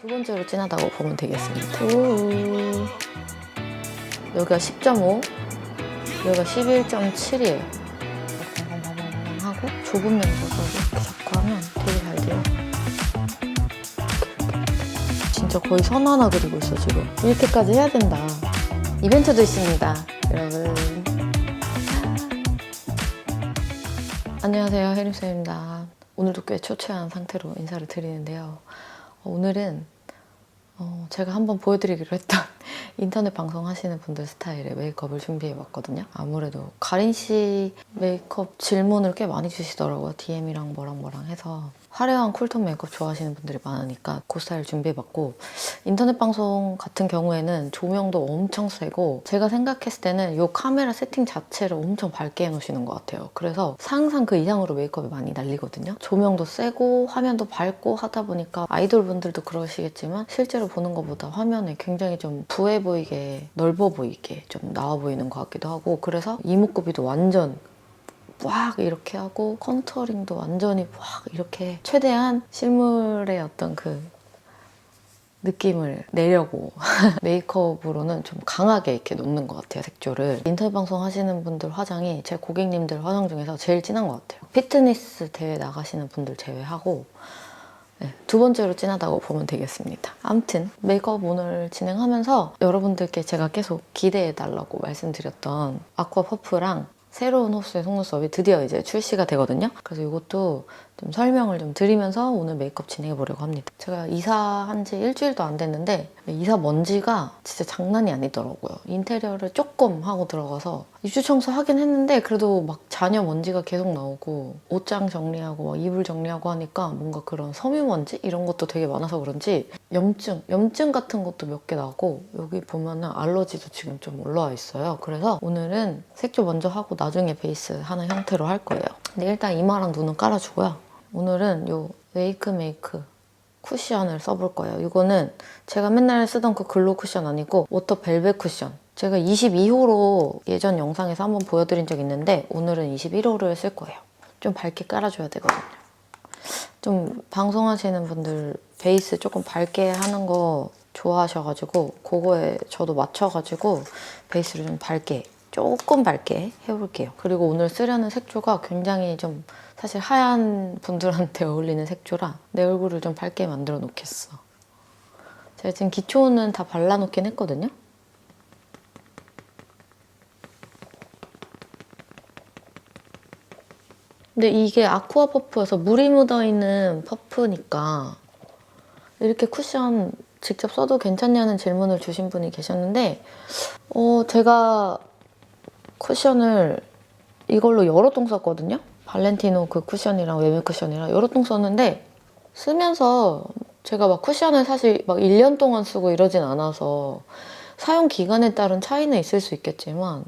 두 번째로 진하다고 보면 되겠습니다. 여기가 10.5, 여기가 11.7이에요. 하고 좁은 면적으로 이렇게 잡고 하면 되게 잘 돼요. 진짜 거의 선 하나 그리고 있어 지금. 이렇게까지 해야 된다. 이벤트도 있습니다, 여러분. 안녕하세요, 혜림쌤입니다. 오늘도 꽤 초췌한 상태로 인사를 드리는데요. 오늘은 제가 한번 보여드리기로 했던 인터넷 방송 하시는 분들 스타일의 메이크업을 준비해봤거든요. 아무래도 가린 씨 메이크업 질문을 꽤 많이 주시더라고요. DM이랑 뭐랑 해서 화려한 쿨톤 메이크업 좋아하시는 분들이 많으니까 그 스타일 준비해봤고, 인터넷 방송 같은 경우에는 조명도 엄청 세고 제가 생각했을 때는 이 카메라 세팅 자체를 엄청 밝게 해놓으시는 것 같아요. 그래서 상상 그 이상으로 메이크업이 많이 날리거든요. 조명도 세고 화면도 밝고 하다 보니까 아이돌 분들도 그러시겠지만 실제로 보는 것보다 화면에 굉장히 좀 부해 보이게, 넓어 보이게 좀 나와 보이는 것 같기도 하고, 그래서 이목구비도 완전 꽉 이렇게 하고 컨투어링도 완전히 꽉 이렇게 최대한 실물의 어떤 그 느낌을 내려고 메이크업으로는 좀 강하게 이렇게 놓는 것 같아요, 색조를. 인터넷 방송 하시는 분들 화장이 제 고객님들 화장 중에서 제일 진한 것 같아요. 피트니스 대회 나가시는 분들 제외하고 두 번째로 진하다고 보면 되겠습니다. 아무튼 메이크업 오늘 진행하면서 여러분들께 제가 계속 기대해달라고 말씀드렸던 아쿠아 퍼프랑 새로운 호수의 속눈썹이 드디어 이제 출시가 되거든요. 그래서 이것도 좀 설명을 좀 드리면서 오늘 메이크업 진행해 보려고 합니다. 제가 이사한 지 일주일도 안 됐는데 이사 먼지가 진짜 장난이 아니더라고요. 인테리어를 조금 하고 들어가서 입주 청소하긴 했는데 그래도 막 잔여 먼지가 계속 나오고 옷장 정리하고 막 이불 정리하고 하니까 뭔가 그런 섬유먼지 이런 것도 되게 많아서 그런지 염증 같은 것도 몇 개 나고, 여기 보면은 알러지도 지금 좀 올라와 있어요. 그래서 오늘은 색조 먼저 하고 나중에 베이스 하는 형태로 할 거예요. 근데 일단 이마랑 눈은 깔아주고요. 오늘은 요 웨이크메이크 쿠션을 써볼 거예요. 이거는 제가 맨날 쓰던 그 글로우 쿠션 아니고 워터 벨벳 쿠션. 제가 22호로 예전 영상에서 한번 보여드린 적 있는데 오늘은 21호를 쓸 거예요. 좀 밝게 깔아줘야 되거든요. 좀 방송하시는 분들 베이스 조금 밝게 하는 거 좋아하셔가지고 그거에 저도 맞춰가지고 베이스를 좀 밝게, 조금 밝게 해볼게요. 그리고 오늘 쓰려는 색조가 굉장히 좀 사실 하얀 분들한테 어울리는 색조라 내 얼굴을 좀 밝게 만들어 놓겠어. 제가 지금 기초는 다 발라놓긴 했거든요. 근데 이게 아쿠아 퍼프여서 물이 묻어있는 퍼프니까 이렇게 쿠션 직접 써도 괜찮냐는 질문을 주신 분이 계셨는데 제가 쿠션을 이걸로 여러 통 썼거든요. 발렌티노 그 쿠션이랑 웨메 쿠션이랑 여러 통 썼는데 쓰면서 제가 막 쿠션을 사실 막 1년 동안 쓰고 이러진 않아서 사용 기간에 따른 차이는 있을 수 있겠지만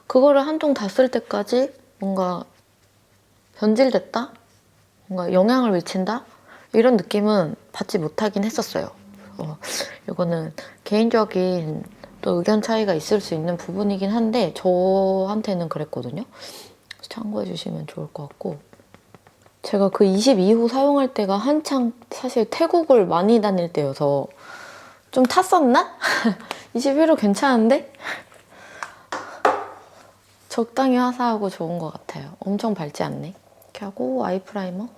그거를 한 통 다 쓸 때까지 뭔가 변질됐다? 뭔가 영향을 미친다? 이런 느낌은 받지 못하긴 했었어요. 이거는 개인적인 또 의견 차이가 있을 수 있는 부분이긴 한데 저한테는 그랬거든요. 참고해 주시면 좋을 것 같고, 제가 그 22호 사용할 때가 한창 사실 태국을 많이 다닐 때여서 좀 탔었나? 21호 괜찮은데? 적당히 화사하고 좋은 것 같아요. 엄청 밝지 않네. 이렇게 하고 아이 프라이머.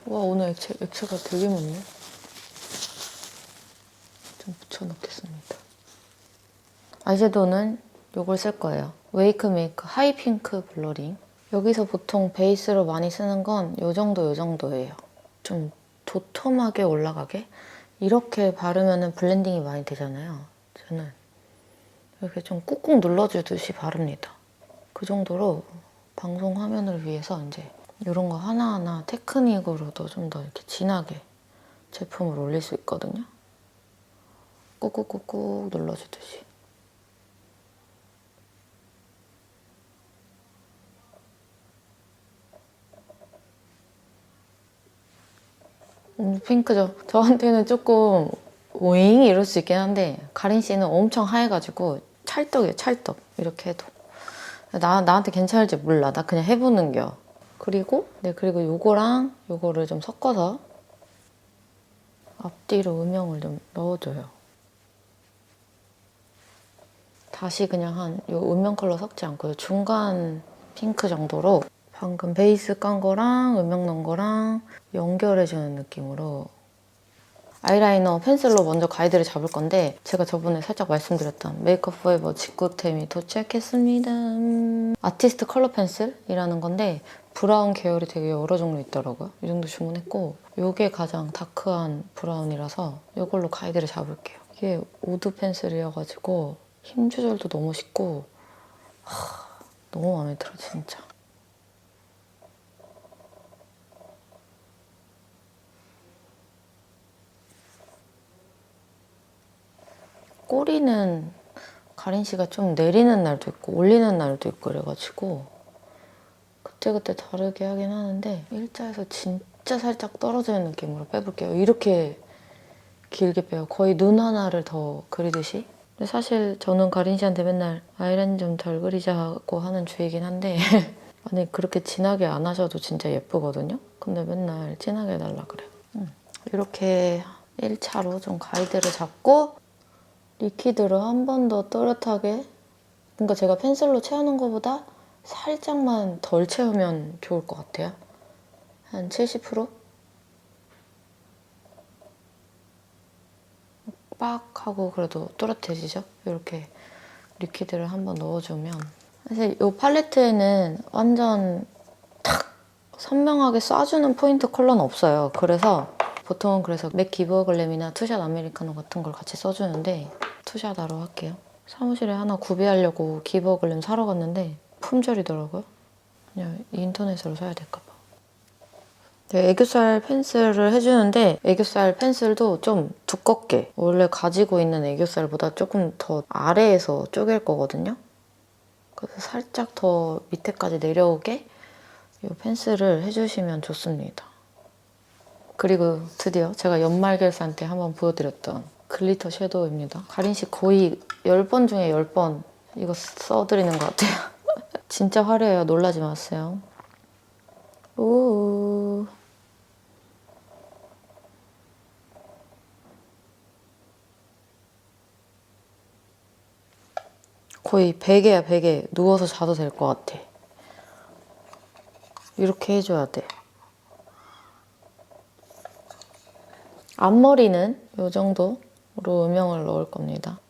와, 오늘 액체가 되게 많네. 좀 묻혀놓겠습니다. 아이섀도우는 이걸 쓸 거예요. 웨이크메이크 하이핑크 블러링. 여기서 보통 베이스로 많이 쓰는 건 요 정도예요. 좀 도톰하게 올라가게? 이렇게 바르면 블렌딩이 많이 되잖아요. 저는 이렇게 좀 꾹꾹 눌러주듯이 바릅니다. 그 정도로 방송 화면을 위해서 이제 이런 거 하나하나 테크닉으로도 좀 더 이렇게 진하게 제품을 올릴 수 있거든요. 꾹꾹꾹꾹 눌러주듯이. 핑크죠. 저한테는 조금 오잉 이럴 수 있긴 한데 가린 씨는 엄청 하얘가지고 찰떡이에요, 찰떡. 이렇게 해도. 나한테 괜찮을지 몰라. 나 그냥 해보는겨. 그리고 요거랑 요거를 좀 섞어서 앞뒤로 음영을 좀 넣어줘요. 다시 그냥 요 음영 컬러 섞지 않고 중간 핑크 정도로 방금 베이스 깐 거랑 음영 넣은 거랑 연결해주는 느낌으로 아이라이너 펜슬로 먼저 가이드를 잡을 건데 제가 저번에 살짝 말씀드렸던 메이크업 포에버 직구템이 도착했습니다. 아티스트 컬러 펜슬이라는 건데 브라운 계열이 되게 여러 종류 있더라고요. 이 정도 주문했고 이게 가장 다크한 브라운이라서 이걸로 가이드를 잡을게요. 이게 오드 펜슬이어가지고 힘 조절도 너무 쉽고 너무 마음에 들어 진짜. 꼬리는 가린 씨가 좀 내리는 날도 있고 올리는 날도 있고 그래가지고 그때그때 다르게 하긴 하는데 일자에서 진짜 살짝 떨어지는 느낌으로 빼볼게요. 이렇게 길게 빼요. 거의 눈 하나를 더 그리듯이. 근데 사실 저는 가린 씨한테 맨날 아이라인 좀 덜 그리자고 하는 주이긴 한데 아니 그렇게 진하게 안 하셔도 진짜 예쁘거든요? 근데 맨날 진하게 해달라 그래요. 이렇게 1차로 좀 가이드를 잡고 리퀴드로 한 번 더 또렷하게, 그러니까 제가 펜슬로 채우는 것보다 살짝만 덜 채우면 좋을 것 같아요. 한 70%? 빡 하고 그래도 또렷해지죠? 이렇게 리퀴드를 한 번 넣어주면 사실 이 팔레트에는 완전 탁 선명하게 쏴주는 포인트 컬러는 없어요. 그래서 보통은 맥 기브어글램이나 투샷 아메리카노 같은 걸 같이 써주는데 투샷으로 할게요. 사무실에 하나 구비하려고 기브어글램 사러 갔는데 품절이더라고요. 그냥 인터넷으로 사야 될까 봐. 네, 애교살 펜슬을 해주는데 애교살 펜슬도 좀 두껍게 원래 가지고 있는 애교살보다 조금 더 아래에서 쪼갤 거거든요. 그래서 살짝 더 밑에까지 내려오게 이 펜슬을 해주시면 좋습니다. 그리고 드디어 제가 연말 결산 때 한번 보여드렸던 글리터 섀도우입니다. 가린 씨 거의 10번 중에 10번 이거 써드리는 것 같아요. 진짜 화려해요. 놀라지 마세요. 오. 거의 베개야 베개. 누워서 자도 될 것 같아. 이렇게 해줘야 돼. 앞머리는 이 정도로 음영을 넣을 겁니다.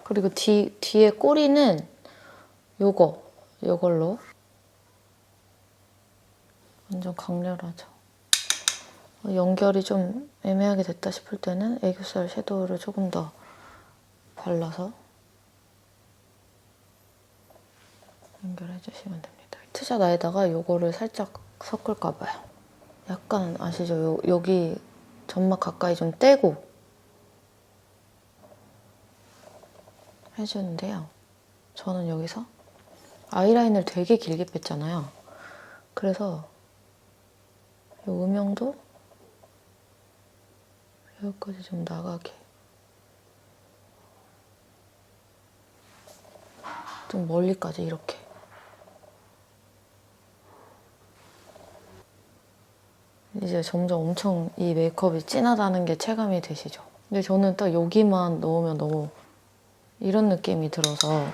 그리고 뒤에 꼬리는 요걸로 완전 강렬하죠. 연결이 좀 애매하게 됐다 싶을 때는 애교살 섀도우를 조금 더 발라서 연결해주시면 됩니다. 투샷 아에다가 요거를 살짝 섞을까 봐요. 약간 아시죠? 여기 점막 가까이 좀 떼고 해주는데요. 저는 여기서 아이라인을 되게 길게 뺐잖아요. 그래서 이 음영도 여기까지 좀 나가게 좀 멀리까지 이렇게 이제 점점 엄청 이 메이크업이 진하다는 게 체감이 되시죠? 근데 저는 딱 여기만 넣으면 너무 이런 느낌이 들어서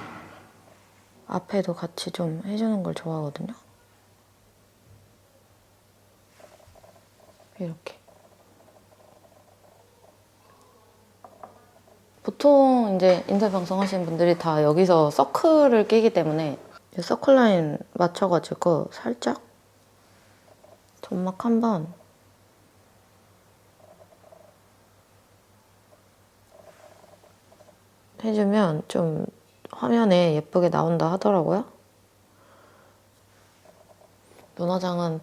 앞에도 같이 좀 해주는 걸 좋아하거든요. 이렇게. 보통 이제 인터넷 방송 하시는 분들이 다 여기서 서클을 끼기 때문에 서클 라인 맞춰가지고 살짝 점막 한번 해주면 좀 화면에 예쁘게 나온다 하더라고요. 눈화장은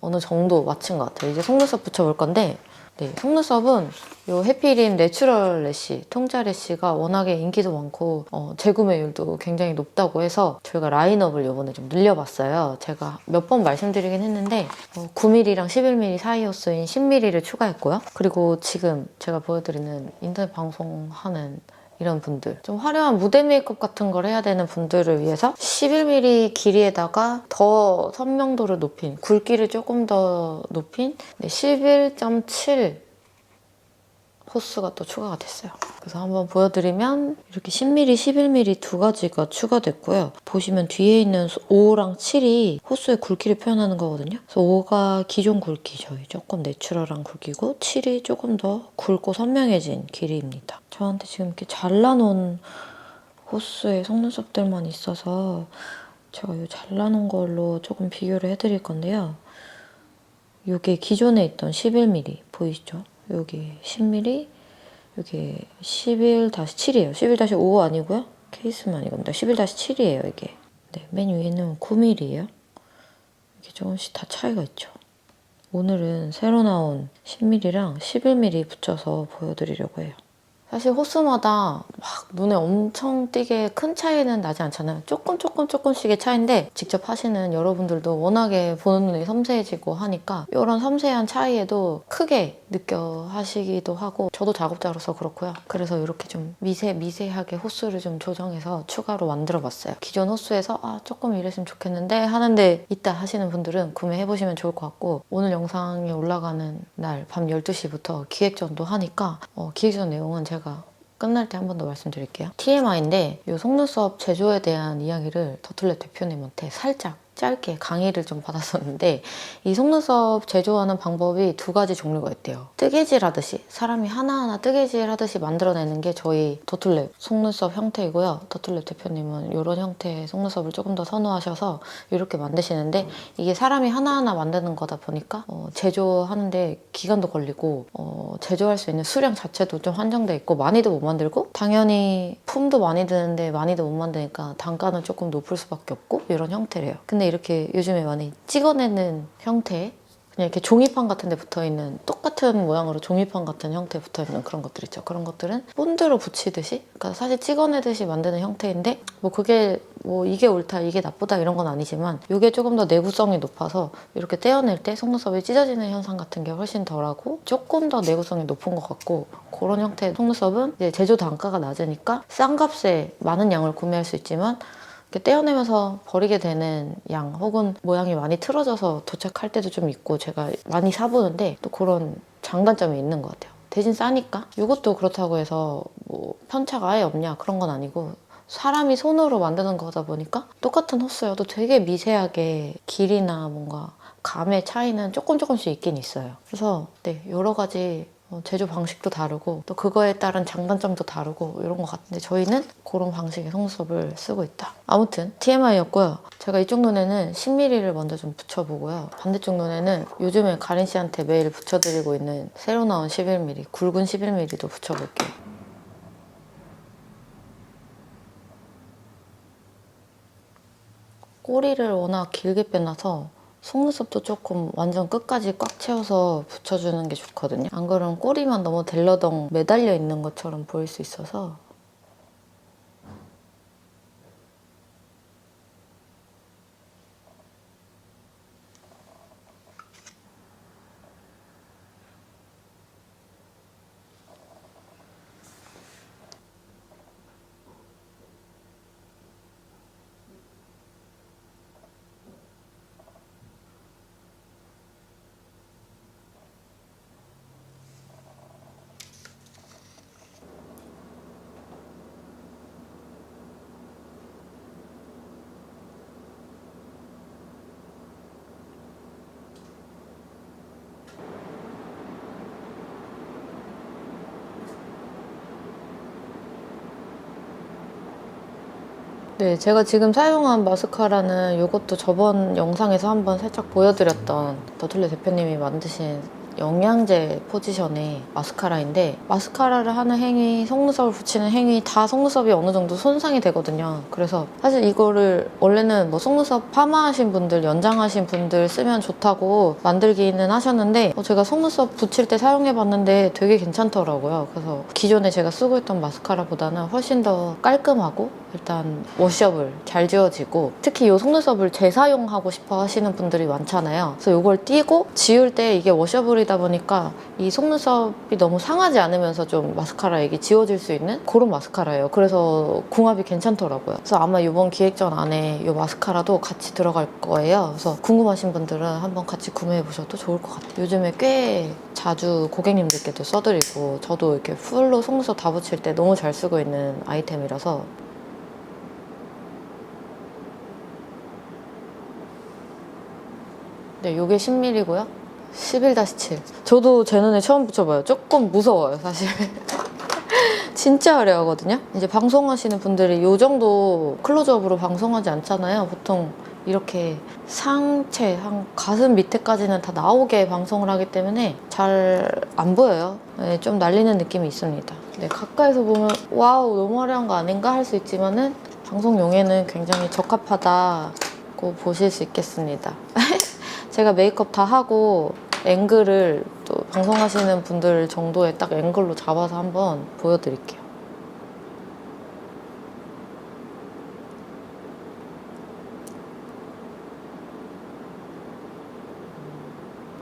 어느 정도 마친 것 같아요. 이제 속눈썹 붙여볼 건데 네, 속눈썹은 요 해피림 내추럴 래쉬, 통짜 래쉬가 워낙에 인기도 많고 재구매율도 굉장히 높다고 해서 저희가 라인업을 요번에 좀 늘려봤어요. 제가 몇 번 말씀드리긴 했는데 9mm랑 11mm 사이 호수인 10mm를 추가했고요. 그리고 지금 제가 보여드리는 인터넷 방송하는 이런 분들, 좀 화려한 무대 메이크업 같은 걸 해야 되는 분들을 위해서 11mm 길이에다가 더 선명도를 높인, 굵기를 조금 더 높인 11.7 호수가 또 추가가 됐어요. 그래서 한번 보여드리면 이렇게 10mm, 11mm 두 가지가 추가됐고요. 보시면 뒤에 있는 5랑 7이 호수의 굵기를 표현하는 거거든요. 그래서 5가 기존 굵기, 저희 조금 내추럴한 굵기고 7이 조금 더 굵고 선명해진 길이입니다. 저한테 지금 이렇게 잘라놓은 호수의 속눈썹들만 있어서 제가 이 잘라놓은 걸로 조금 비교를 해드릴 건데요. 이게 기존에 있던 11mm 보이시죠? 여기 10mm, 여기 11-7이에요. 11-5 아니고요. 케이스만 아니겁니다. 11-7이에요, 이게. 네, 맨 위에는 9mm예요. 이게 조금씩 다 차이가 있죠. 오늘은 새로 나온 10mm랑 11mm 붙여서 보여드리려고 해요. 사실 호수마다 막 눈에 엄청 띄게 큰 차이는 나지 않잖아요. 조금씩의 차이인데 직접 하시는 여러분들도 워낙에 보는 눈이 섬세해지고 하니까 이런 섬세한 차이에도 크게 느껴 하시기도 하고 저도 작업자로서 그렇고요. 그래서 이렇게 좀 미세하게 호수를 좀 조정해서 추가로 만들어봤어요. 기존 호수에서 조금 이랬으면 좋겠는데 하는데 있다 하시는 분들은 구매해보시면 좋을 것 같고 오늘 영상이 올라가는 날 밤 12시부터 기획전도 하니까 기획전 내용은 제가 끝날 때 한 번 더 말씀드릴게요. TMI인데 이 속눈썹 제조에 대한 이야기를 더툴렛 대표님한테 살짝 짧게 강의를 좀 받았었는데 이 속눈썹 제조하는 방법이 두 가지 종류가 있대요. 뜨개질 하듯이 사람이 하나하나 뜨개질 하듯이 만들어내는 게 저희 더툴렛 속눈썹 형태이고요. 더툴렛 대표님은 이런 형태의 속눈썹을 조금 더 선호하셔서 이렇게 만드시는데 이게 사람이 하나하나 만드는 거다 보니까 제조하는데 기간도 걸리고 제조할 수 있는 수량 자체도 좀 한정돼 있고 많이도 못 만들고 당연히 품도 많이 드는데 많이도 못 만드니까 단가는 조금 높을 수밖에 없고 이런 형태래요. 근데 이렇게 요즘에 많이 찍어내는 형태, 그냥 이렇게 종이판 같은 데 붙어있는 똑같은 모양으로 종이판 같은 형태에 붙어있는 그런 것들 있죠. 그런 것들은 본드로 붙이듯이, 그러니까 사실 찍어내듯이 만드는 형태인데 그게 이게 옳다 이게 나쁘다 이런 건 아니지만 이게 조금 더 내구성이 높아서 이렇게 떼어낼 때 속눈썹이 찢어지는 현상 같은 게 훨씬 덜하고 조금 더 내구성이 높은 것 같고 그런 형태의 속눈썹은 이제 제조 단가가 낮으니까 싼 값에 많은 양을 구매할 수 있지만 이렇게 떼어내면서 버리게 되는 양 혹은 모양이 많이 틀어져서 도착할 때도 좀 있고 제가 많이 사보는데 또 그런 장단점이 있는 것 같아요. 대신 싸니까. 이것도 그렇다고 해서 편차가 아예 없냐 그런 건 아니고 사람이 손으로 만드는 거다 보니까 똑같은 호스여도 되게 미세하게 길이나 뭔가 감의 차이는 조금씩 있긴 있어요. 그래서 네, 여러 가지 제조 방식도 다르고 또 그거에 따른 장단점도 다르고 이런 것 같은데 저희는 그런 방식의 속눈썹을 쓰고 있다. 아무튼 TMI였고요. 제가 이쪽 눈에는 10mm를 먼저 좀 붙여보고요. 반대쪽 눈에는 요즘에 가린 씨한테 매일 붙여드리고 있는 새로 나온 11mm, 굵은 11mm도 붙여볼게요. 꼬리를 워낙 길게 빼놔서 속눈썹도 조금 완전 끝까지 꽉 채워서 붙여주는 게 좋거든요. 안 그러면 꼬리만 너무 델러덩 매달려 있는 것처럼 보일 수 있어서 네, 제가 지금 사용한 마스카라는 이것도 저번 영상에서 한번 살짝 보여드렸던 더툴렛 대표님이 만드신 영양제 포지션의 마스카라인데, 마스카라를 하는 행위, 속눈썹을 붙이는 행위 다 속눈썹이 어느 정도 손상이 되거든요. 그래서 사실 이거를 원래는 뭐 속눈썹 파마하신 분들, 연장하신 분들 쓰면 좋다고 만들기는 하셨는데, 제가 속눈썹 붙일 때 사용해봤는데 되게 괜찮더라고요. 그래서 기존에 제가 쓰고 있던 마스카라보다는 훨씬 더 깔끔하고 일단 워셔블, 잘 지워지고, 특히 이 속눈썹을 재사용하고 싶어 하시는 분들이 많잖아요. 그래서 이걸 띄고 지울 때 이게 워셔블이다 보니까 이 속눈썹이 너무 상하지 않으면서 좀 마스카라에게 지워질 수 있는 그런 마스카라예요. 그래서 궁합이 괜찮더라고요. 그래서 아마 이번 기획전 안에 이 마스카라도 같이 들어갈 거예요. 그래서 궁금하신 분들은 한번 같이 구매해 보셔도 좋을 것 같아요. 요즘에 꽤 자주 고객님들께도 써드리고, 저도 이렇게 풀로 속눈썹 다 붙일 때 너무 잘 쓰고 있는 아이템이라서. 네, 요게 10mm고요. 11-7. 저도 제 눈에 처음 붙여봐요. 조금 무서워요, 사실. 진짜 화려하거든요. 이제 방송하시는 분들이 요 정도 클로즈업으로 방송하지 않잖아요. 보통 이렇게 상체, 한 가슴 밑에까지는 다 나오게 방송을 하기 때문에 잘 안 보여요. 네, 좀 날리는 느낌이 있습니다. 네, 가까이서 보면 와우, 너무 화려한 거 아닌가 할 수 있지만은 방송용에는 굉장히 적합하다고 보실 수 있겠습니다. 제가 메이크업 다 하고 앵글을 또 방송하시는 분들 정도의 딱 앵글로 잡아서 한번 보여드릴게요.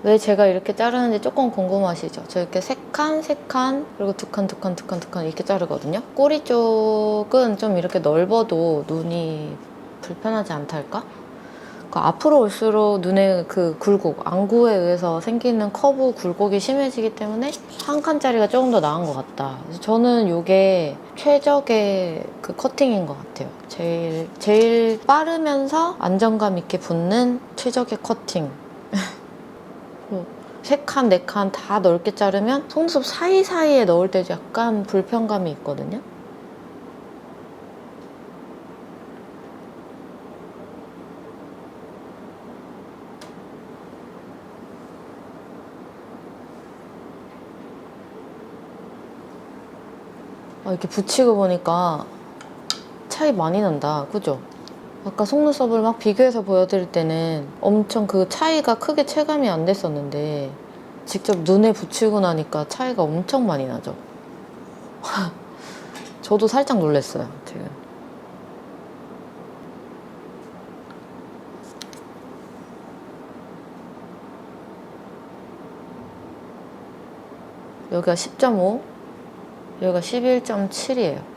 왜 제가 이렇게 자르는지 조금 궁금하시죠? 저 이렇게 3칸, 3칸, 그리고 2칸, 2칸, 2칸, 2칸 이렇게 자르거든요? 꼬리 쪽은 좀 이렇게 넓어도 눈이 불편하지 않달까? 앞으로 올수록 눈의 그 굴곡, 안구에 의해서 생기는 커브 굴곡이 심해지기 때문에 한 칸짜리가 조금 더 나은 것 같다. 그래서 저는 이게 최적의 그 커팅인 것 같아요. 제일 빠르면서 안정감 있게 붙는 최적의 커팅. 3칸, 4칸 다 넓게 자르면 속눈썹 사이사이에 넣을 때도 약간 불편감이 있거든요. 이렇게 붙이고 보니까 차이 많이 난다. 그죠? 아까 속눈썹을 막 비교해서 보여드릴 때는 엄청 그 차이가 크게 체감이 안 됐었는데, 직접 눈에 붙이고 나니까 차이가 엄청 많이 나죠. 저도 살짝 놀랐어요, 지금. 여기가 10.5, 여기가 11.7이에요.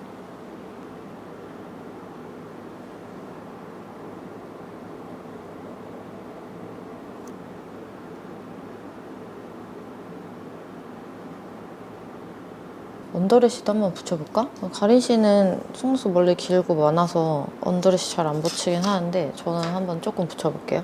언더래쉬도 한번 붙여볼까? 가린 씨는 속눈썹 원래 길고 많아서 언더래쉬 잘 안 붙이긴 하는데, 저는 한번 조금 붙여볼게요.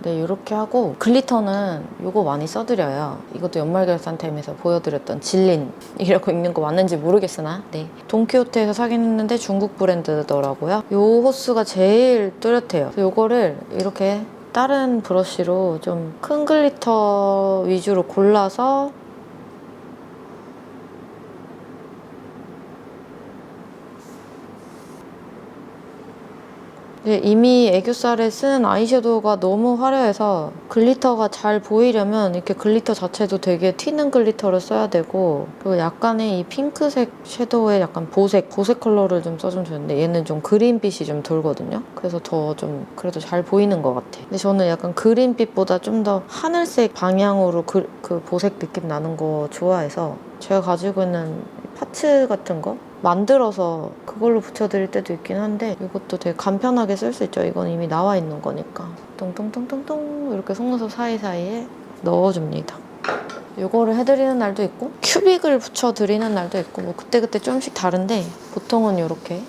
네, 이렇게 하고 글리터는 이거 많이 써드려요. 이것도 연말결산템에서 보여드렸던 질린이라고 읽는 거 맞는지 모르겠으나, 네, 돈키호테에서 사긴 했는데 중국 브랜드더라고요. 이 호수가 제일 뚜렷해요. 이거를 이렇게 다른 브러쉬로 좀 큰 글리터 위주로 골라서 이미 애교살에 쓴 아이섀도우가 너무 화려해서 글리터가 잘 보이려면 이렇게 글리터 자체도 되게 튀는 글리터를 써야 되고, 그리고 약간의 이 핑크색 섀도우에 약간 보색 컬러를 좀 써주면 좋은데, 얘는 좀 그린빛이 좀 돌거든요. 그래서 더 좀 그래도 잘 보이는 것 같아. 근데 저는 약간 그린빛보다 좀 더 하늘색 방향으로 그 보색 느낌 나는 거 좋아해서 제가 가지고 있는 파츠 같은 거 만들어서 그걸로 붙여드릴 때도 있긴 한데, 이것도 되게 간편하게 쓸 수 있죠. 이건 이미 나와 있는 거니까. 똥똥똥똥똥 이렇게 속눈썹 사이사이에 넣어줍니다. 이거를 해드리는 날도 있고 큐빅을 붙여드리는 날도 있고, 뭐 그때그때 좀씩 다른데 보통은 이렇게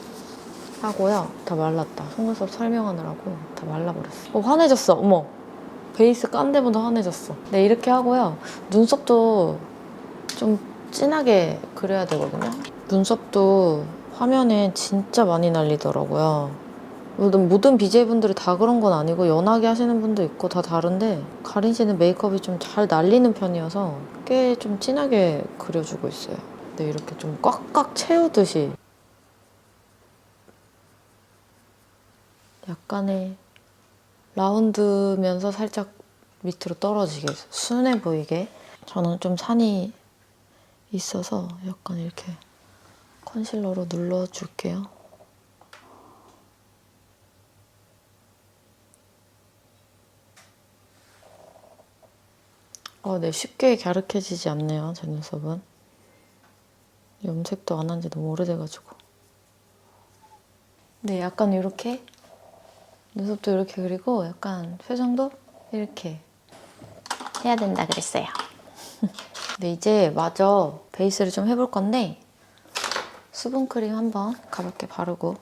하고요. 다 말랐다. 속눈썹 설명하느라고 다 말라버렸어. 환해졌어. 어머, 베이스 깐 데보다 환해졌어. 네, 이렇게 하고요. 눈썹도 좀 진하게 그려야 되거든요. 눈썹도 화면에 진짜 많이 날리더라고요. 모든 BJ분들이 다 그런 건 아니고 연하게 하시는 분도 있고 다 다른데 가린 씨는 메이크업이 좀 잘 날리는 편이어서 꽤 좀 진하게 그려주고 있어요. 근데 이렇게 좀 꽉꽉 채우듯이 약간의 라운드면서 살짝 밑으로 떨어지게 순해 보이게. 저는 좀 산이 있어서 약간 이렇게 컨실러로 눌러줄게요. 네, 쉽게 갸륵해지지 않네요, 제 눈썹은. 염색도 안 한 지 너무 오래돼가지고. 네, 약간 이렇게 눈썹도 이렇게 그리고 약간 표정도 이렇게 해야 된다 그랬어요. 근데 이제 마저 베이스를 좀 해볼 건데 수분크림 한번 가볍게 바르고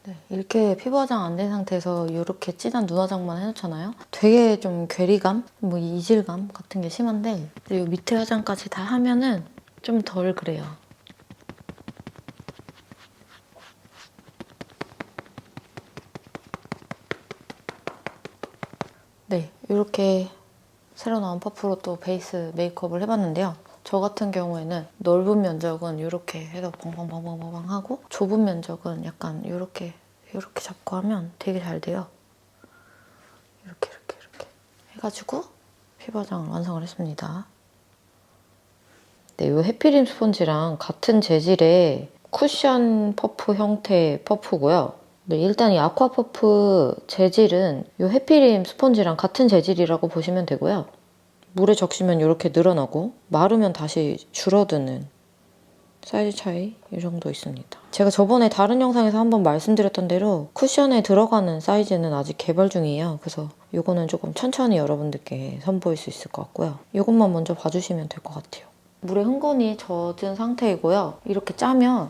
네, 이렇게 피부 화장 안 된 상태에서 이렇게 진한 눈 화장만 해놓잖아요. 되게 좀 괴리감, 뭐 이질감 같은 게 심한데 이 밑에 화장까지 다 하면은 좀 덜 그래요. 네, 이렇게 새로 나온 퍼프로 또 베이스 메이크업을 해봤는데요. 저 같은 경우에는 넓은 면적은 이렇게 해서 벙벙벙벙벙 하고 좁은 면적은 약간 이렇게 잡고 하면 되게 잘 돼요. 이렇게 해가지고 피부 화장을 완성을 했습니다. 네, 이 해피림 스펀지랑 같은 재질의 쿠션 퍼프 형태의 퍼프고요. 네, 일단 이 아쿠아 퍼프 재질은 이 해피림 스펀지랑 같은 재질이라고 보시면 되고요. 물에 적시면 이렇게 늘어나고 마르면 다시 줄어드는 사이즈 차이 이 정도 있습니다. 제가 저번에 다른 영상에서 한번 말씀드렸던 대로 쿠션에 들어가는 사이즈는 아직 개발 중이에요. 그래서 이거는 조금 천천히 여러분들께 선보일 수 있을 것 같고요. 이것만 먼저 봐주시면 될 것 같아요. 물에 흥건히 젖은 상태이고요. 이렇게 짜면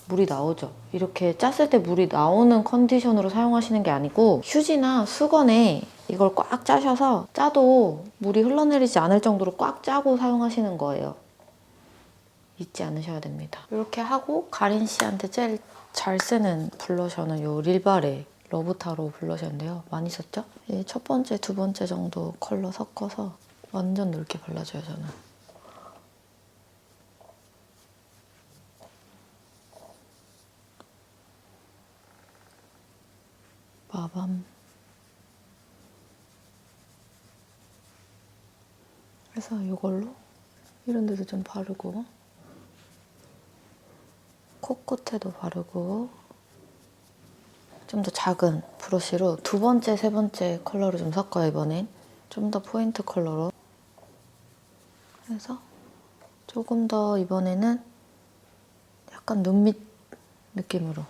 물이 나오죠. 이렇게 짰을 때 물이 나오는 컨디션으로 사용하시는 게 아니고 휴지나 수건에 이걸 꽉 짜셔서 짜도 물이 흘러내리지 않을 정도로 꽉 짜고 사용하시는 거예요. 잊지 않으셔야 됩니다. 이렇게 하고 가린 씨한테 제일 잘 쓰는 블러셔는 이 릴바레 러브타로 블러셔인데요. 많이 썼죠? 첫 번째, 두 번째 정도 컬러 섞어서 완전 넓게 발라줘요, 저는. 빠밤. 그래서 이걸로 이런 데도 좀 바르고 코끝에도 바르고 좀 더 작은 브러쉬로 두 번째, 세 번째 컬러를 좀 섞어요, 이번엔. 좀 더 포인트 컬러로. 그래서 조금 더 이번에는 약간 눈밑 느낌으로.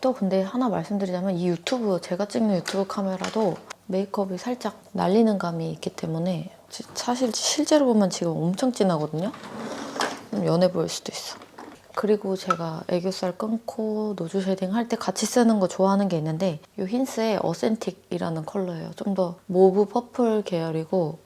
또 근데 하나 말씀드리자면 이 유튜브, 제가 찍는 유튜브 카메라도 메이크업이 살짝 날리는 감이 있기 때문에 사실 실제로 보면 지금 엄청 진하거든요? 좀 연해 보일 수도 있어. 그리고 제가 애교살 끊고 노즈 쉐딩 할 때 같이 쓰는 거 좋아하는 게 있는데 이 힌스의 어센틱이라는 컬러예요. 좀 더 모브 퍼플 계열이고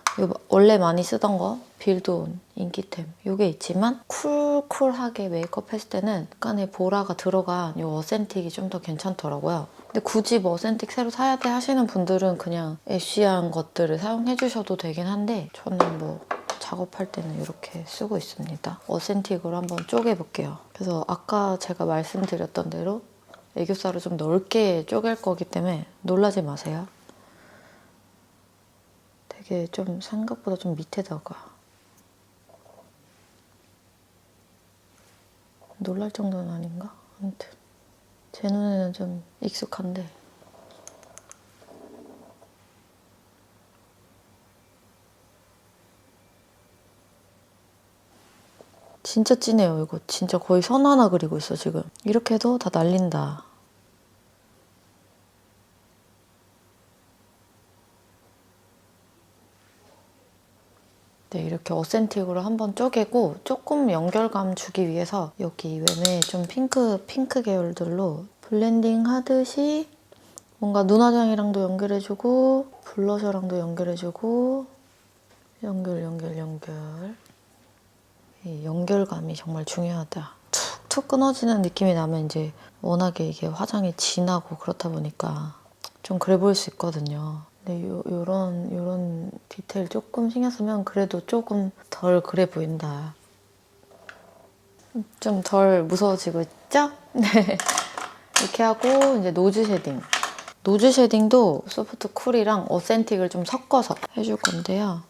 원래 많이 쓰던 거 빌드온 인기템 이게 있지만 쿨쿨하게 메이크업 했을 때는 약간의 보라가 들어간 이 어센틱이 좀 더 괜찮더라고요. 근데 굳이 뭐 어센틱 새로 사야 돼 하시는 분들은 그냥 애쉬한 것들을 사용해 주셔도 되긴 한데 저는 뭐 작업할 때는 이렇게 쓰고 있습니다. 어센틱으로 한번 쪼개볼게요. 그래서 아까 제가 말씀드렸던 대로 애교살을 좀 넓게 쪼갤 거기 때문에 놀라지 마세요. 되게 좀 생각보다 좀 밑에다가 놀랄 정도는 아닌가? 아무튼 제 눈에는 좀 익숙한데 진짜 진해요. 이거 진짜 거의 선 하나 그리고 있어 지금. 이렇게 해도 다 날린다. 네, 이렇게 어센틱으로 한번 쪼개고 조금 연결감 주기 위해서 여기 외면에 좀 핑크 계열들로 블렌딩 하듯이 뭔가 눈화장이랑도 연결해주고 블러셔랑도 연결해주고 연결. 이 연결감이 정말 중요하다. 툭툭 끊어지는 느낌이 나면 이제 워낙에 이게 화장이 진하고 그렇다 보니까 좀 그래 보일 수 있거든요. 근데 요런 디테일 조금 신경 쓰면 그래도 조금 덜 그래 보인다. 좀 덜 무서워지고 있죠? 네. 이렇게 하고 이제 노즈 쉐딩. 노즈 쉐딩도 소프트 쿨이랑 어센틱을 좀 섞어서 해줄 건데요.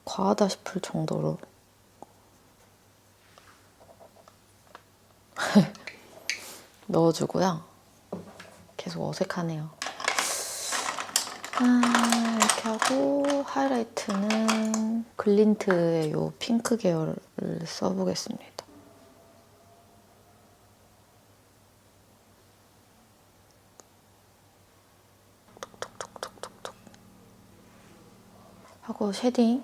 과하다 싶을 정도로 넣어주고요. 계속 어색하네요. 이렇게 하고 하이라이트는 글린트의 이 핑크 계열을 써보겠습니다. 톡톡톡톡톡 하고 쉐딩도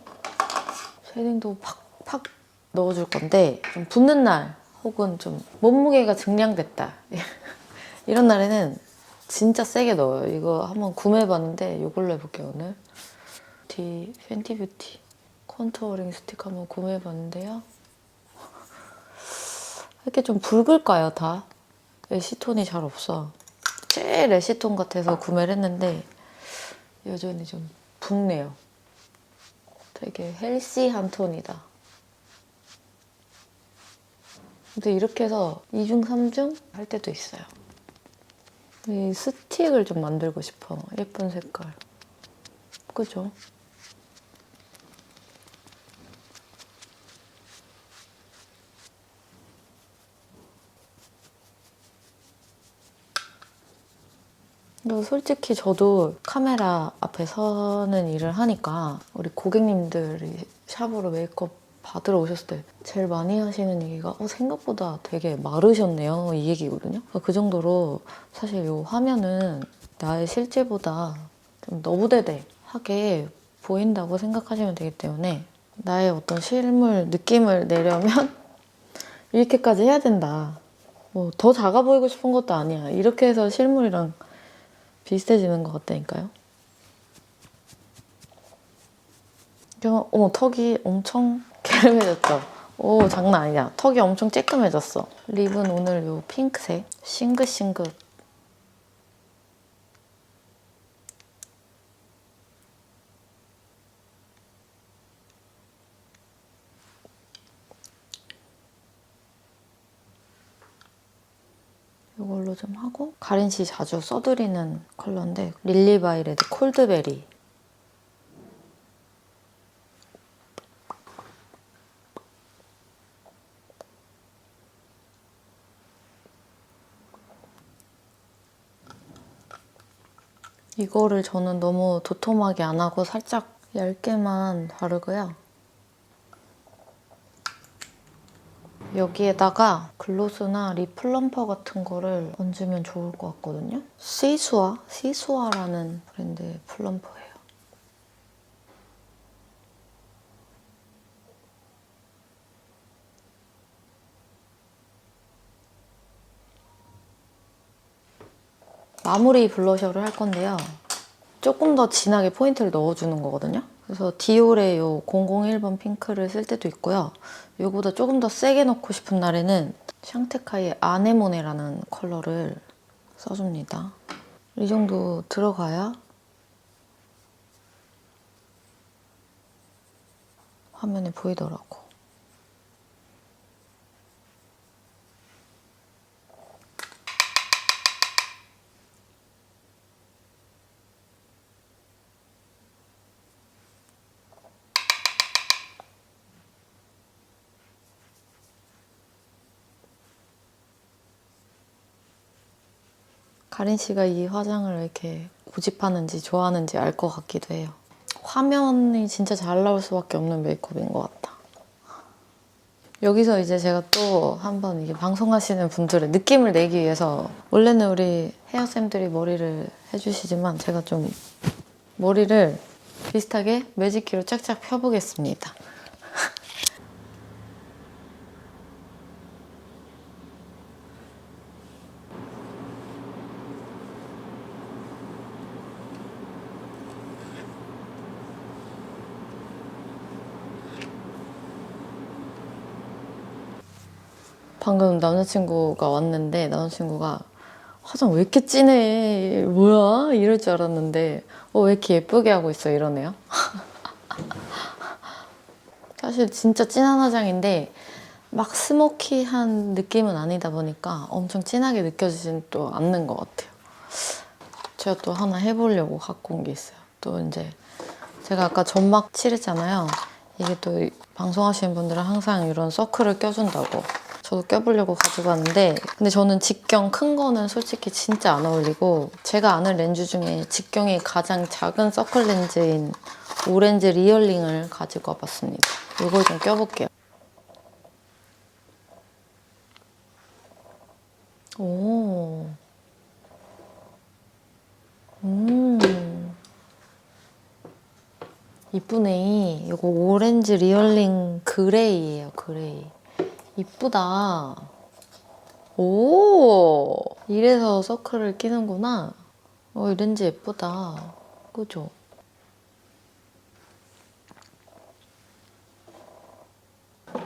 팍팍 넣어줄 건데 좀 붓는 날 혹은 좀 몸무게가 증량됐다 이런 날에는 진짜 세게 넣어요. 이거 한번 구매해봤는데 이걸로 해볼게요, 오늘. 팬티 뷰티 컨투어링 스틱 한번 구매해봤는데요. 이렇게 좀 붉을까요, 다? 애쉬톤이 잘 없어. 제일 애쉬톤 같아서 구매를 했는데 여전히 좀 붉네요. 되게 헬시한 톤이다. 근데 이렇게 해서 2중, 3중 할 때도 있어요. 이 스틱을 좀 만들고 싶어. 예쁜 색깔. 그죠? 그리고 솔직히 저도 카메라 앞에 서는 일을 하니까 우리 고객님들이 샵으로 메이크업 받으러 오셨을 때 제일 많이 하시는 얘기가 생각보다 되게 마르셨네요, 이 얘기거든요. 그 정도로 사실 이 화면은 나의 실제보다 좀 너부대대하게 보인다고 생각하시면 되기 때문에 나의 어떤 실물 느낌을 내려면 이렇게까지 해야 된다. 뭐 더 작아 보이고 싶은 것도 아니야. 이렇게 해서 실물이랑 비슷해지는 것 같다니까요. 어머, 턱이 엄청 게름해졌죠? 오, 장난 아니야. 턱이 엄청 쬐끔해졌어. 립은 오늘 요 핑크색 싱긋싱긋. 이걸로 좀 하고 가린 씨 자주 써드리는 컬러인데 릴리바이레드 콜드베리. 이거를 저는 너무 도톰하게 안 하고 살짝 얇게만 바르고요. 여기에다가 글로스나 립 플럼퍼 같은 거를 얹으면 좋을 것 같거든요. 시수아라는 브랜드의 플럼퍼예요. 마무리 블러셔를 할 건데요. 조금 더 진하게 포인트를 넣어주는 거거든요. 그래서 디올의 이 001번 핑크를 쓸 때도 있고요. 이거보다 조금 더 세게 넣고 싶은 날에는 샹테카이의 아네모네라는 컬러를 써줍니다. 이 정도 들어가야 화면에 보이더라고. 가린 씨가 이 화장을 왜 이렇게 고집하는지 좋아하는지 알 것 같기도 해요. 화면이 진짜 잘 나올 수밖에 없는 메이크업인 것 같다. 여기서 이제 제가 또 한번 이게 방송하시는 분들의 느낌을 내기 위해서 원래는 우리 헤어쌤들이 머리를 해주시지만 제가 좀 머리를 비슷하게 매직키로 짝짝 펴보겠습니다. 방금 남자친구가 왔는데 남자친구가 화장 왜 이렇게 진해? 뭐야? 이럴 줄 알았는데 왜 이렇게 예쁘게 하고 있어? 이러네요. 사실 진짜 진한 화장인데 막 스모키한 느낌은 아니다 보니까 엄청 진하게 느껴지진 또 않는 것 같아요. 제가 또 하나 해보려고 갖고 온 게 있어요. 또 이제 제가 아까 점막 칠했잖아요. 이게 또 방송하시는 분들은 항상 이런 서클을 껴준다고 저도 껴보려고 가지고 왔는데 근데 저는 직경 큰 거는 솔직히 진짜 안 어울리고 제가 아는 렌즈 중에 직경이 가장 작은 서클 렌즈인 오렌지 리얼링을 가지고 와봤습니다. 이걸 좀 껴볼게요. 오. 이쁘네. 이거 오렌지 리얼링 그레이예요, 그레이. 이쁘다. 오! 이래서 서클을 끼는구나. 이 렌즈 예쁘다. 그죠?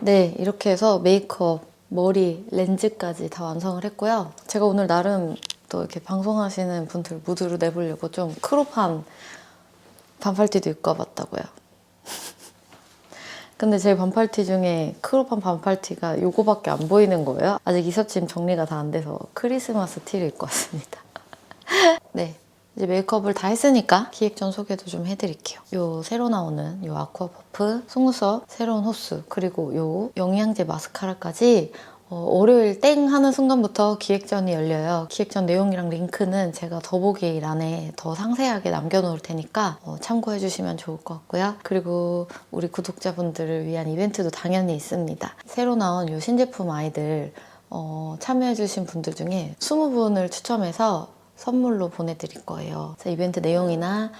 네, 이렇게 해서 메이크업, 머리, 렌즈까지 다 완성을 했고요. 제가 오늘 나름 또 이렇게 방송하시는 분들 무드로 내보려고 좀 크롭한 반팔티도 입고 와봤다고요. 근데 제 반팔티 중에 크롭한 반팔티가 요거밖에 안 보이는 거예요. 아직 이삿짐 정리가 다 안 돼서 크리스마스 티를 입고 왔습니다. 네, 이제 메이크업을 다 했으니까 기획전 소개도 좀 해드릴게요. 요 새로 나오는 요 아쿠아퍼프 속눈썹 새로운 호수 그리고 요 영양제 마스카라까지 월요일 땡 하는 순간부터 기획전이 열려요. 기획전 내용이랑 링크는 제가 더보기란에 더 상세하게 남겨놓을 테니까 참고해 주시면 좋을 것 같고요. 그리고 우리 구독자분들을 위한 이벤트도 당연히 있습니다. 새로 나온 요 신제품 아이들 참여해 주신 분들 중에 20분을 추첨해서 선물로 보내드릴 거예요. 그래서 이벤트 내용이나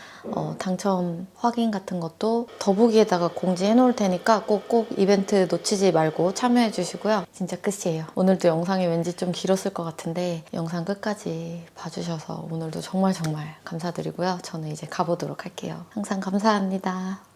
당첨 확인 같은 것도 더보기에다가 공지해 놓을 테니까 꼭 이벤트 놓치지 말고 참여해 주시고요. 진짜 끝이에요. 오늘도 영상이 왠지 좀 길었을 것 같은데 영상 끝까지 봐주셔서 오늘도 정말 감사드리고요. 저는 이제 가보도록 할게요. 항상 감사합니다.